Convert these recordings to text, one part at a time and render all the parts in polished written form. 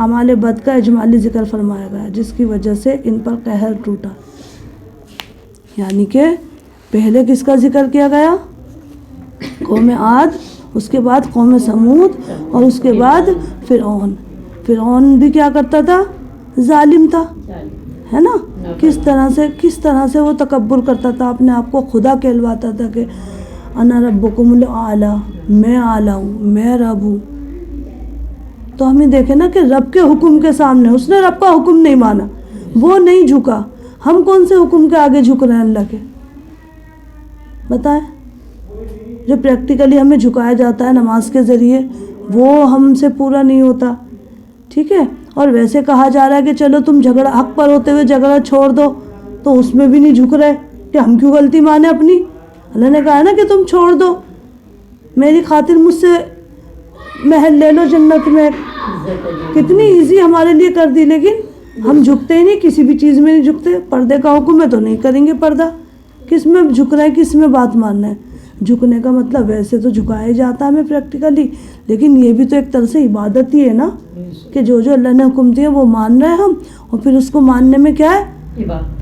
اعمال بد کا اجمالی ذکر فرمایا گیا جس کی وجہ سے ان پر قہر ٹوٹا. یعنی کہ پہلے کس کا ذکر کیا گیا؟ قوم عاد، اس کے بعد قوم سمود، اور اس کے بعد فرعون. فرعون بھی کیا کرتا تھا؟ ظالم تھا، ہے نا. کس طرح سے وہ تکبر کرتا تھا، اپنے آپ کو خدا کہلواتا تھا کہ انا ربکم الاعلی، میں اعلیٰ ہوں، میں رب ہوں. تو ہمیں دیکھے نا کہ رب کے حکم کے سامنے اس نے رب کا حکم نہیں مانا، وہ نہیں جھکا. ہم کون سے حکم کے آگے جھک رہے ہیں اللہ کے؟ بتائیں. جو پریکٹیکلی ہمیں جھکایا جاتا ہے نماز کے ذریعے وہ ہم سے پورا نہیں ہوتا، ٹھیک ہے. اور ویسے کہا جا رہا ہے کہ چلو تم جھگڑا حق پر ہوتے ہوئے جھگڑا چھوڑ دو، تو اس میں بھی نہیں جھک رہے کہ ہم کیوں غلطی مانیں اپنی. اللہ نے کہا نا کہ تم چھوڑ دو، میری خاطر مجھ سے محل لے لو جنت میں. کتنی ایزی ہمارے لیے کر دی، لیکن ہم جھکتے ہی نہیں، کسی بھی چیز میں نہیں جھکتے. پردے کا حکم ہے تو نہیں کریں گے پردہ. کس میں جھک رہے ہیں، کس میں بات ماننا ہے؟ جھکنے کا مطلب ویسے تو جھکایا جاتا ہے ہمیں پریکٹیکلی، لیکن یہ بھی تو ایک طرح سے عبادت ہی ہے نا، کہ جو اللہ نے حکم دیا وہ مان رہے ہیں ہم، اور پھر اس کو ماننے میں کیا ہے؟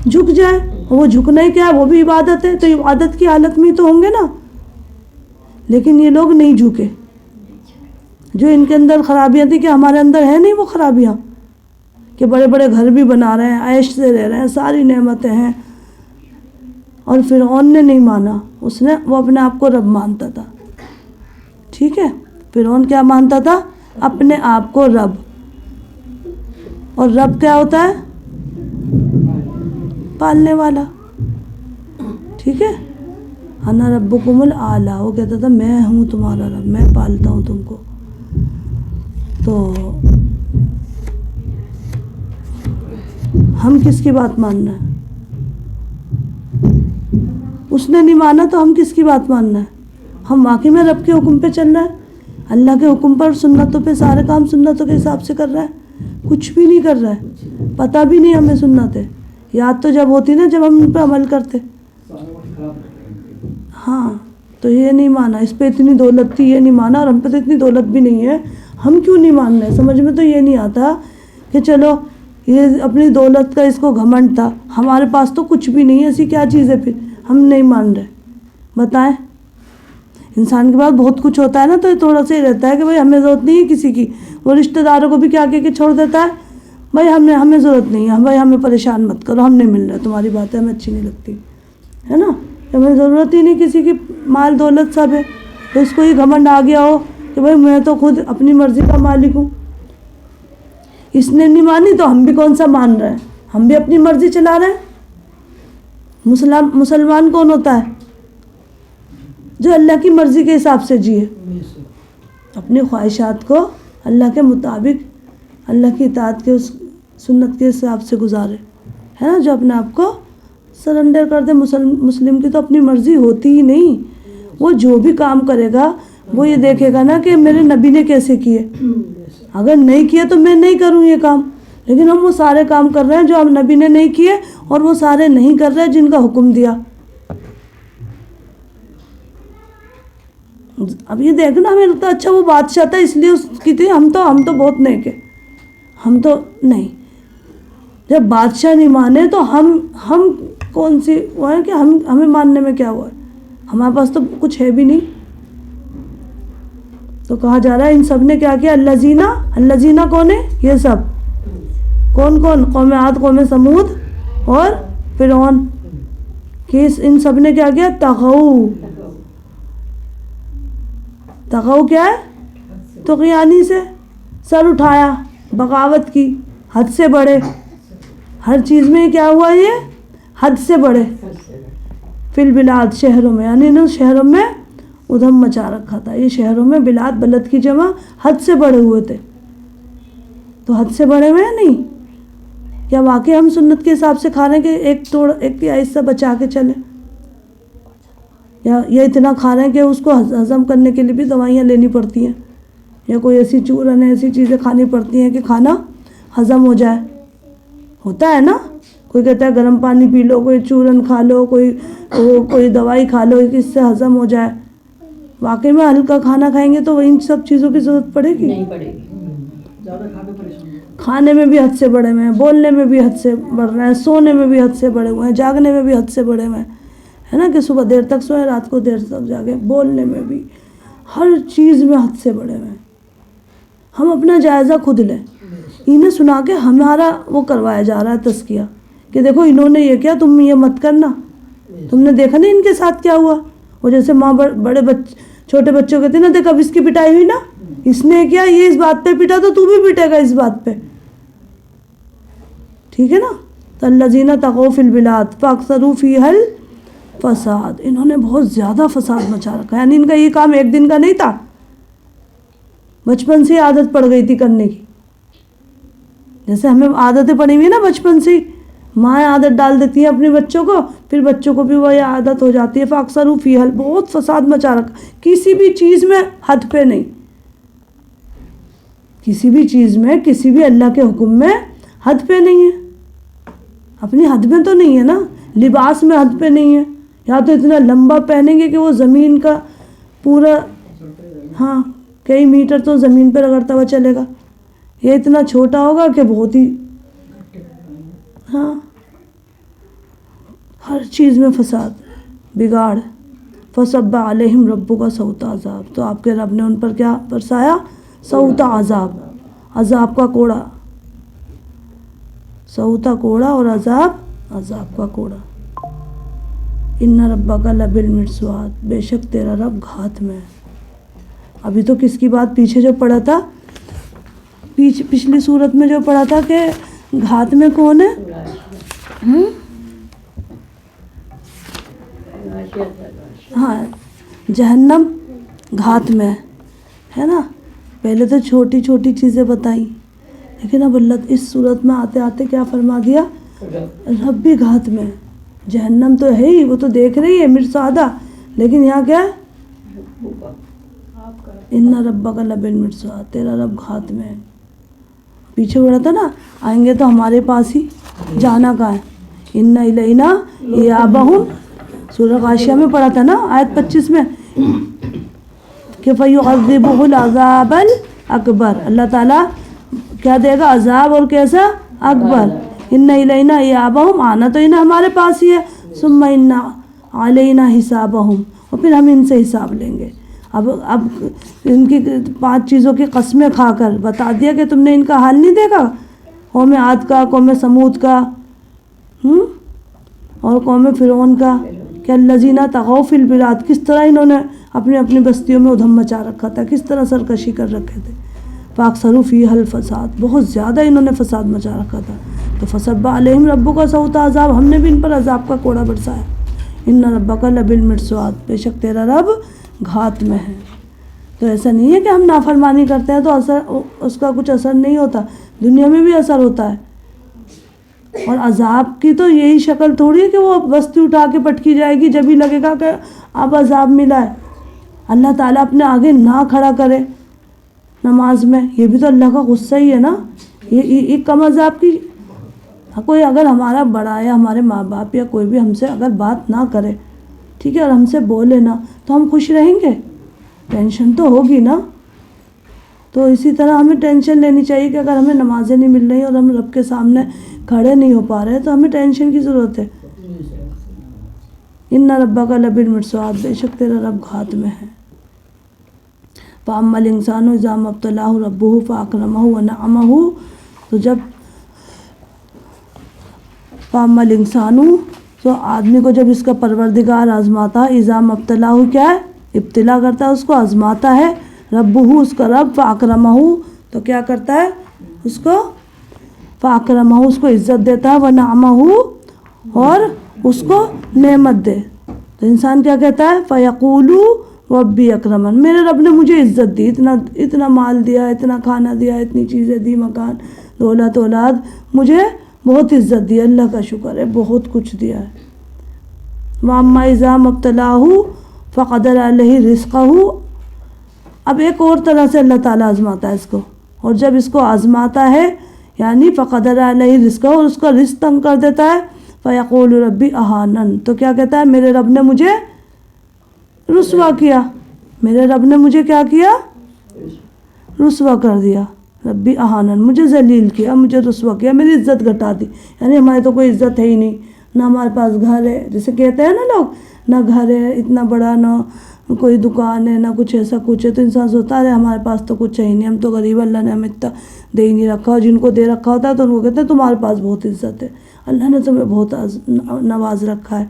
جھک جائے. اور وہ جھکنا ہی کیا ہے؟ وہ بھی عبادت ہے. تو عبادت کی حالت میں ہی تو ہوں گے نا. لیکن یہ لوگ نہیں جھکے. جو ان کے اندر خرابیاں تھیں کہ ہمارے اندر ہے نہیں وہ خرابیاں، کہ بڑے بڑے گھر بھی بنا رہے ہیں، عیش سے رہ رہے ہیں، ساری نعمتیں ہیں. اور فرعون نے نہیں مانا، وہ اپنے آپ کو رب مانتا تھا. ٹھیک ہے. فرعون کیا مانتا تھا؟ اپنے آپ کو رب. اور رب کیا ہوتا ہے؟ پالنے والا. ٹھیک ہے. انا ربکم الاعلی، وہ کہتا تھا میں ہوں تمہارا رب، میں پالتا ہوں تم کو. تو ہم کس کی بات ماننا ہے؟ اس نے نہیں مانا تو ہم کس کی بات ماننا ہے؟ ہم واقعی میں رب کے حکم پہ چل رہے ہیں؟ اللہ کے حکم پر، سنتوں پہ سارے کام سنتوں کے حساب سے کر رہا ہے؟ کچھ بھی نہیں کر رہا ہے. پتہ بھی نہیں ہمیں سنتیں. یاد تو جب ہوتی نا جب ہم ان پہ عمل کرتے. ہاں تو یہ نہیں مانا، اس پہ اتنی دولت تھی یہ نہیں مانا، اور ہم پہ تو اتنی دولت بھی نہیں ہے، ہم کیوں نہیں مان رہے؟ سمجھ میں تو یہ نہیں آتا کہ چلو یہ اپنی دولت کا اس کو گھمنڈ تھا، ہمارے پاس تو کچھ بھی نہیں ہے، ایسی کیا چیز ہے پھر ہم نہیں مان رہے؟ بتائیں. انسان کے پاس بہت کچھ ہوتا ہے نا تو تھوڑا سا ہی رہتا ہے کہ بھائی ہمیں ضرورت نہیں ہے کسی کی. وہ رشتہ داروں کو بھی کیا کہہ کے چھوڑ دیتا ہے، بھائی ہمیں ضرورت نہیں ہے، بھائی ہمیں پریشان مت کرو، ہم نہیں مل رہے، تمہاری باتیں ہمیں اچھی نہیں لگتی، ہے نا. ہمیں ضرورت ہی نہیں کسی کی، مال دولت سب ہے. تو اس کو یہ گھمنڈ آ گیا ہو کہ بھائی میں تو خود اپنی مرضی کا مالک ہوں. اس نے نہیں مانی تو ہم بھی کون سا مان رہے ہیں؟ ہم بھی اپنی مرضی چلا رہے ہیں. مسلمان کون ہوتا ہے؟ جو اللہ کی مرضی کے حساب سے جیے، اپنی خواہشات کو اللہ کے مطابق، اللہ کی اطاعت کے سنت کے حساب سے گزارے، ہے نا. جو اپنے آپ کو سرنڈر کر دے. مسلم کی تو اپنی مرضی ہوتی ہی نہیں. وہ جو بھی کام کرے گا وہ یہ دیکھے گا نا کہ میرے نبی نے کیسے کیے، اگر نہیں کیے تو میں نہیں کروں یہ کام. لیکن ہم وہ سارے کام کر رہے ہیں جو ہم نبی نے نہیں کیے، اور وہ سارے نہیں کر رہے جن کا حکم دیا. اب یہ دیکھنا ہمیں لگتا اچھا وہ بادشاہ تھا اس لیے اس کی تھی، ہم تو بہت نیک ہیں، ہم تو نہیں. جب بادشاہ نہیں مانے تو ہم کون سی وہ ہے کہ ہمیں ماننے میں کیا ہوا ہے؟ ہمارے پاس تو کچھ ہے بھی نہیں. تو کہا جا رہا ہے ان سب نے کیا کیا؟ الذین کون ہے یہ سب؟ کون؟ قوم عاد، قوم سمود اور فرعون. کہ ان سب نے کیا کیا؟ تغو کیا ہے؟ طغیانی سے سر اٹھایا، بغاوت کی، حد سے بڑھے. ہر چیز میں کیا ہوا؟ یہ حد سے بڑھے. فی البلاد، شہروں میں، یعنی انہوں شہروں میں ادھم مچا رکھا تھا. یہ شہروں میں، بلاد بلد کی جمع، حد سے بڑھے ہوئے تھے. تو حد سے بڑھے ہوئے ہیں نہیں؟ کیا واقعی ہم سنت کے حساب سے کھا رہے ہیں کہ ایک تہائی حصہ بچا کے چلیں؟ یا اتنا کھا رہے ہیں کہ اس کو ہضم کرنے کے لیے بھی دوائیاں لینی پڑتی ہیں، یا کوئی ایسی چورن ایسی چیزیں کھانی پڑتی ہیں کہ کھانا ہضم ہو جائے. ہوتا ہے نا، کوئی کہتا ہے گرم پانی پی لو، کوئی چورن کھا لو، کوئی دوائی کھا لو کہ اس سے ہضم ہو جائے. واقعی میں ہلکا کھانا کھائیں گے تو ان سب چیزوں کی ضرورت پڑے گی؟ نہیں پڑے گی. زیادہ کھا کے پریشان کھانے میں بھی حد سے بڑے ہوئے ہیں، بولنے میں بھی حد سے بڑھ رہے ہیں، سونے میں بھی حد سے بڑے ہوئے ہیں، جاگنے میں بھی حد سے بڑے ہوئے ہیں، ہے نا، کہ صبح دیر تک سوئے رات کو دیر تک جاگے، بولنے میں بھی ہر چیز میں حد سے بڑے ہوئے ہیں۔ ہم اپنا جائزہ خود لیں، انہیں سنا کے ہمارا وہ کروایا جا رہا ہے تزکیہ کہ دیکھو انہوں نے یہ کیا، تم یہ مت کرنا، تم نے دیکھا نہیں ان کے ساتھ کیا ہوا۔ وہ جیسے ماں بڑے چھوٹے بچوں کہتے ہیں نا، دیکھ اب اس کی پٹائی ہوئی نا، اس نے کیا، یہ اس بات پہ پٹا تو بھی پٹے گا اس بات پہ، ٹھیک ہے نا۔ تو الذین طغوا فی البلاد فاکثروا فیہا الفساد، انہوں نے بہت زیادہ فساد مچا رکھا ہے، یعنی ان کا یہ کام ایک دن کا نہیں تھا، بچپن سے عادت پڑ گئی تھی کرنے کی۔ جیسے ہمیں عادتیں پڑی ہوئی ہیں نا بچپن سے، ماں عادت ڈال دیتی ہیں اپنے بچوں کو، پھر بچوں کو بھی وہی عادت ہو جاتی ہے۔ فاکثروا فیہا، بہت فساد مچا رکھا، کسی بھی چیز میں حد پہ نہیں، کسی بھی چیز میں، کسی بھی اللہ کے حکم میں حد پہ نہیں ہے، اپنی حد میں تو نہیں ہے نا۔ لباس میں حد پہ نہیں ہے، یا تو اتنا لمبا پہنیں گے کہ وہ زمین کا پورا، ہاں کئی میٹر تو زمین پہ رگڑتا ہوا چلے گا، یہ اتنا چھوٹا ہوگا کہ بہت ہی، ہاں ہر چیز میں فساد بگاڑ۔ فصب علیہم ربک سوط عذاب، تو آپ کے رب نے ان پر کیا برسایا، سوط عذاب، عذاب کا کوڑا، سوط کوڑا اور عذاب کا کوڑا۔ ان ربک لبالمرصاد، بے شک تیرا رب گھات میں ہے۔ ابھی تو کس کی بات پیچھے جو پڑھا تھا، پچھلی صورت میں جو پڑھا تھا کہ گھات میں کون ہے، ہاں جہنم گھات میں ہے نا۔ پہلے تو چھوٹی چھوٹی چیزیں بتائیں، لیکن اب اللہ اس صورت میں آتے آتے کیا فرما دیا، رب بھی گھات میں ہے۔ جہنم تو ہے ہی، وہ تو دیکھ رہی ہے مرصادہ، لیکن یہاں کیا ہے، ان ربک لبالمرصاد، تیرا رب گھات میں ہے۔ پیچھے بڑھا تھا نا، آئیں گے تو ہمارے پاس ہی، جانا کہاں ہے، ان الینا ایابہم، سورہ غاشیہ میں پڑھا تھا نا آیت 25 میں کہ فَيُعَذِّبُهُ الْعَذَابَ الْأَكْبَرَ، اللہ تعالیٰ کیا دے گا، عذاب اور کیسا اکبر۔ ان الینا ایابہم، آنا تو انہیں ہمارے پاس ہی ہے، ثم ان علینا حسابہم، اور پھر ہم ان سے حساب لیں گے۔ اب ان کی 5 چیزوں کی قسمیں کھا کر بتا دیا کہ تم نے ان کا حال نہیں دیکھا، قوم عاد کا، قوم سمود کا، اور قوم فرعون کا، کہ الذین طغوا فی البلاد، کس طرح انہوں نے اپنی اپنی بستیوں میں ادھم مچا رکھا تھا، کس طرح سرکشی کر رکھے تھے۔ فاکثروا فیہا الفساد، بہت زیادہ انہوں نے فساد مچا رکھا تھا۔ تو فصب علیہم ربک سوط عذاب، ہم نے بھی ان پر عذاب کا کوڑا برسایا۔ ان ربک لبالمرصاد، بے شک تیرا رب گھات میں ہے۔ تو ایسا نہیں ہے کہ ہم نافرمانی کرتے ہیں تو اثر، اس کا کچھ اثر نہیں ہوتا، دنیا میں بھی اثر ہوتا ہے۔ اور عذاب کی تو یہی شکل تھوڑی ہے کہ وہ بستی اٹھا کے پٹکی جائے گی، جب ہی لگے گا کہ اب عذاب ملا ہے، اللہ تعالیٰ اپنے آگے نہ کھڑا کرے نماز میں، یہ بھی تو اللہ کا غصہ ہی ہے نا۔ یہ کم عذاب کی، کوئی اگر ہمارا بڑا یا ہمارے ماں باپ یا کوئی بھی ہم سے اگر بات نہ کرے، ٹھیک ہے، اور ہم سے بولے نا، تو ہم خوش رہیں گے، ٹینشن تو ہوگی نا۔ تو اسی طرح ہمیں ٹینشن لینی چاہیے کہ اگر ہمیں نمازیں نہیں مل رہی اور ہم رب کے سامنے کھڑے نہیں ہو پا رہے تو ہمیں ٹینشن کی ضرورت ہے۔ ان ربک لبالمرصاد، بے شک تیرا رب گھات میں ہے۔ فاما الانسان اذا ما ابتلاه ربه فاکرمہ ونعمہ، تو جب فاما الانسان، تو آدمی کو جب اس کا پروردگار آزماتا ہے، اذا ما ابتلاه، کیا ہے، ابتلا کرتا ہے، اس کو آزماتا ہے، ربہ، اس کا رب، فاکرمہ، تو کیا کرتا ہے، اس کو فاکرمہ، اس کو عزت دیتا ہے، ونعمہ، اور اس کو نعمت دے، تو انسان کیا کہتا ہے، فیقول ربی اکرمن، میرے رب نے مجھے عزت دی، اتنا مال دیا، اتنا کھانا دیا، اتنی چیزیں دی، مکان، دولت، اولاد، مجھے بہت عزت دی، اللہ کا شکر ہے، بہت کچھ دیا ہے۔ واما اذا ما ابتلاہ فقدر علیہ رزقہ، اب ایک اور طرح سے اللہ تعالیٰ آزماتا ہے اس کو، اور جب اس کو آزماتا ہے یعنی فقدر علیہ رزقہ، اور اس کا رزق تنگ کر دیتا ہے، فیقول ربی اہانن، تو کیا کہتا ہے، میرے رب نے مجھے رسوا کیا، میرے رب نے مجھے کیا کیا، رسوا کر دیا، ربی اہانن، مجھے ذلیل کیا، مجھے رسوا کیا، میری عزت گھٹا دی. یعنی ہماری تو کوئی عزت ہے ہی نہیں، نہ ہمارے پاس گھر ہے، جیسے کہتے ہیں نا لوگ، نہ گھر ہے اتنا بڑا، نہ کوئی دکان ہے، نہ کچھ ایسا کچھ ہے. تو انسان سوچتا ہے ہمارے پاس تو کچھ ہے ہی نہیں، ہم تو غریب، اللہ نے ہمیں اتنا دے ہی نہیں رکھا. اور جن کو دے رکھا ہوتا ہے تو ان کو کہتے ہیں تمہارے پاس بہت عزت ہے، اللہ نے تمہیں بہت نواز رکھا ہے.